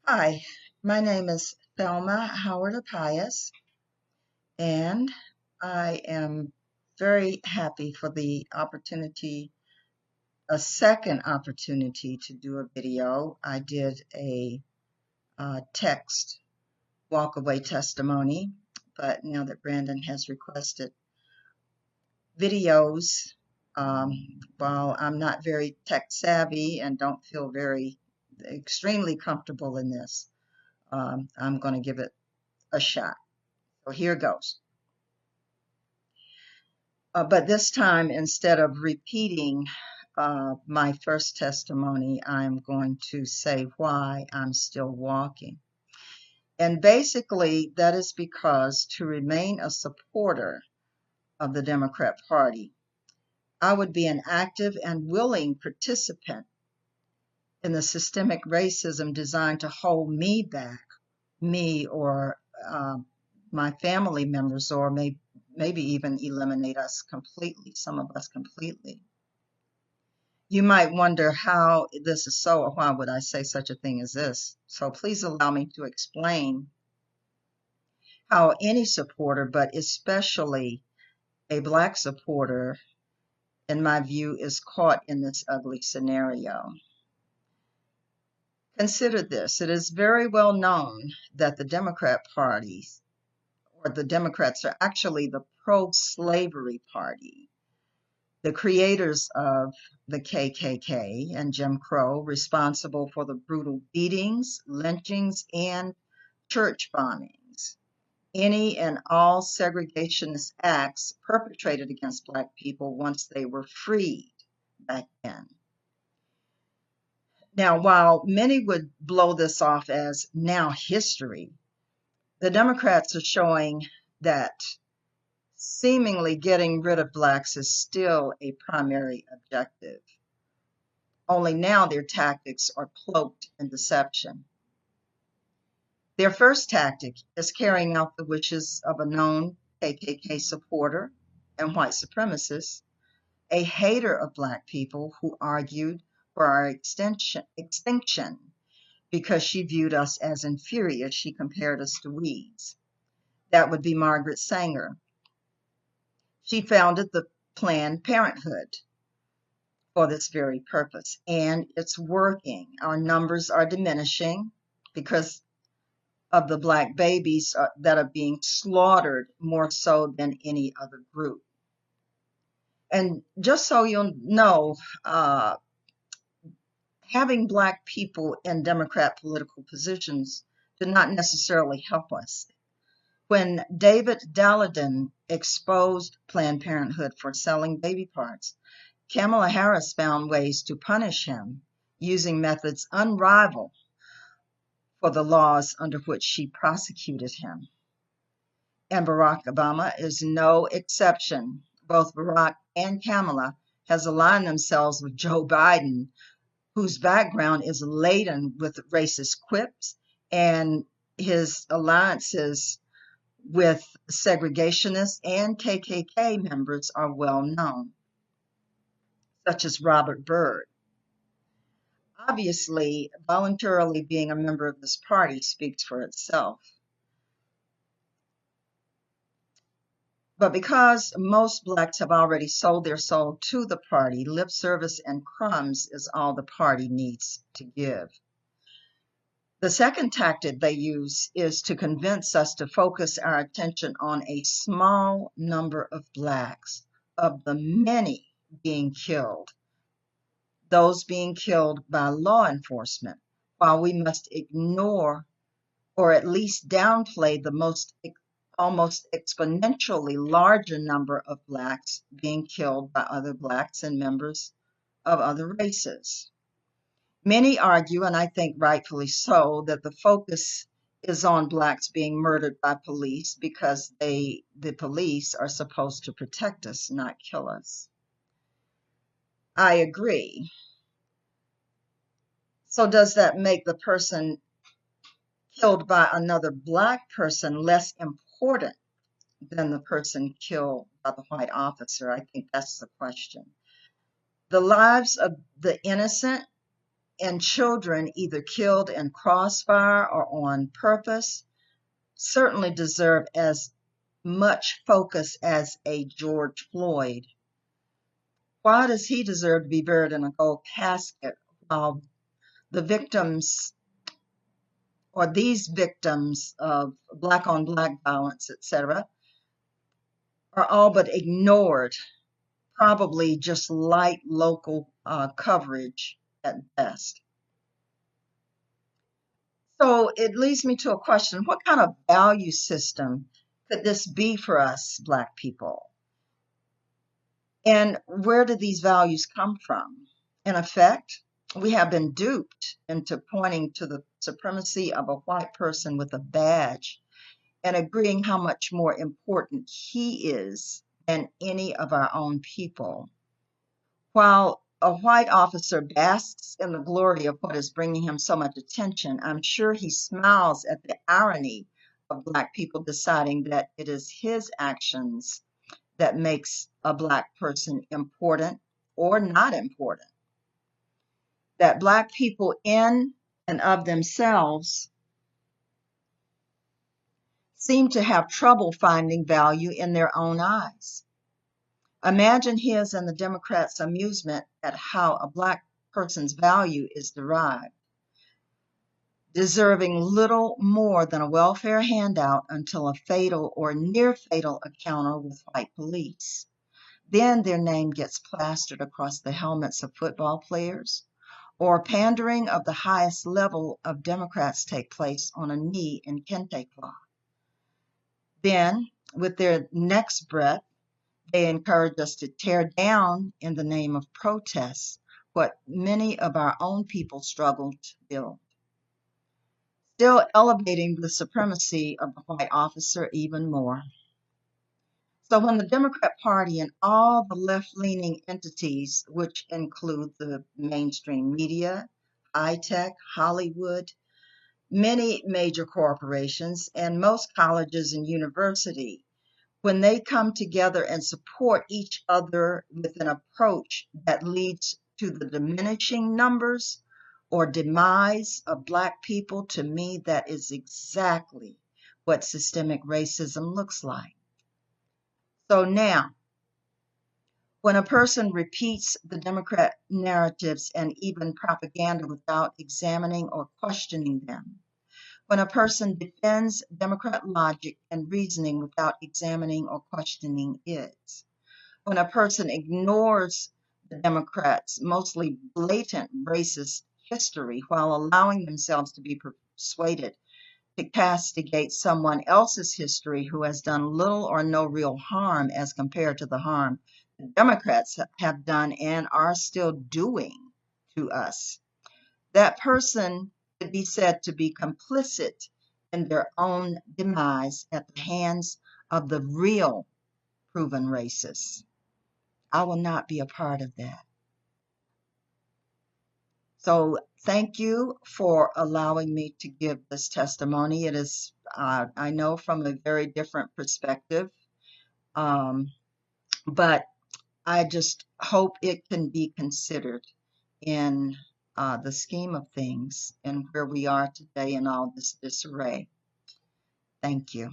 Hi, my name is Thelma Howard Apias, and I am very happy for the opportunity, a second opportunity to do a video. I did a text walkaway testimony, but now that Brandon has requested videos, while I'm not very tech savvy and don't feel very extremely comfortable in this, I'm going to give it a shot. So here goes. But this time, instead of repeating my first testimony, I'm going to say why I'm still walking. And basically, that is because to remain a supporter of the Democrat Party, I would be an active and willing participant in the systemic racism designed to hold me back, me or my family members, or maybe even eliminate us completely, some of us completely. You might wonder how this is so, or why would I say such a thing as this? So please allow me to explain how any supporter, but especially a Black supporter, in my view, is caught in this ugly scenario. Consider this. It is very well known that the Democrat Party, or the Democrats, are actually the pro-slavery party. The creators of the KKK and Jim Crow, responsible for the brutal beatings, lynchings, and church bombings, any and all segregationist acts perpetrated against Black people once they were freed back then. Now, while many would blow this off as now history, the Democrats are showing that seemingly getting rid of Blacks is still a primary objective. Only now their tactics are cloaked in deception. Their first tactic is carrying out the wishes of a known KKK supporter and white supremacist, a hater of Black people who argued for our extinction because she viewed us as inferior. She compared us to weeds. That would be Margaret Sanger. She founded the Planned Parenthood for this very purpose, and it's working. Our numbers are diminishing because of the Black babies that are being slaughtered more so than any other group. And just so you'll know, having Black people in Democrat political positions do not necessarily help us. When David Daleiden exposed Planned Parenthood for selling baby parts, Kamala Harris found ways to punish him using methods unrivaled for the laws under which she prosecuted him. And Barack Obama is no exception. Both Barack and Kamala has aligned themselves with Joe Biden, whose background is laden with racist quips, and his alliances with segregationists and KKK members are well known, such as Robert Byrd. Obviously, voluntarily being a member of this party speaks for itself. But because most Blacks have already sold their soul to the party, lip service and crumbs is all the party needs to give. The second tactic they use is to convince us to focus our attention on a small number of Blacks, of the many being killed, those being killed by law enforcement, while we must ignore or at least downplay the almost exponentially larger number of Blacks being killed by other Blacks and members of other races. Many argue, and I think rightfully so, that the focus is on Blacks being murdered by police because the police are supposed to protect us, not kill us. I agree. So does that make the person killed by another Black person less important than the person killed by the white officer? I think that's the question. The lives of the innocent and children either killed in crossfire or on purpose certainly deserve as much focus as a George Floyd. Why does he deserve to be buried in a gold casket while the victims or these victims of black on black violence, etc., are all but ignored, probably just light local coverage at best? So it leads me to a question. What kind of value system could this be for us Black people? And where do these values come from? In effect, we have been duped into pointing to the supremacy of a white person with a badge and agreeing how much more important he is than any of our own people. While a white officer basks in the glory of what is bringing him so much attention, I'm sure he smiles at the irony of Black people deciding that it is his actions that makes a Black person important or not important. That Black people in and of themselves seem to have trouble finding value in their own eyes. Imagine his and the Democrats' amusement at how a Black person's value is derived, deserving little more than a welfare handout until a fatal or near fatal encounter with white police. Then their name gets plastered across the helmets of football players, or pandering of the highest level of Democrats take place on a knee in kente cloth. Then, with their next breath, they encourage us to tear down in the name of protest what many of our own people struggled to build, still elevating the supremacy of the white officer even more. So when the Democrat Party and all the left-leaning entities, which include the mainstream media, high tech, Hollywood, many major corporations, and most colleges and universities, when they come together and support each other with an approach that leads to the diminishing numbers or demise of Black people, to me, that is exactly what systemic racism looks like. So now, when a person repeats the Democrat narratives and even propaganda without examining or questioning them, when a person defends Democrat logic and reasoning without examining or questioning it, when a person ignores the Democrats' mostly blatant racist history while allowing themselves to be persuaded to castigate someone else's history who has done little or no real harm as compared to the harm the Democrats have done and are still doing to us, that person could be said to be complicit in their own demise at the hands of the real proven racists. I will not be a part of that. So thank you for allowing me to give this testimony. It is, I know, from a very different perspective, but I just hope it can be considered in the scheme of things and where we are today in all this disarray. Thank you.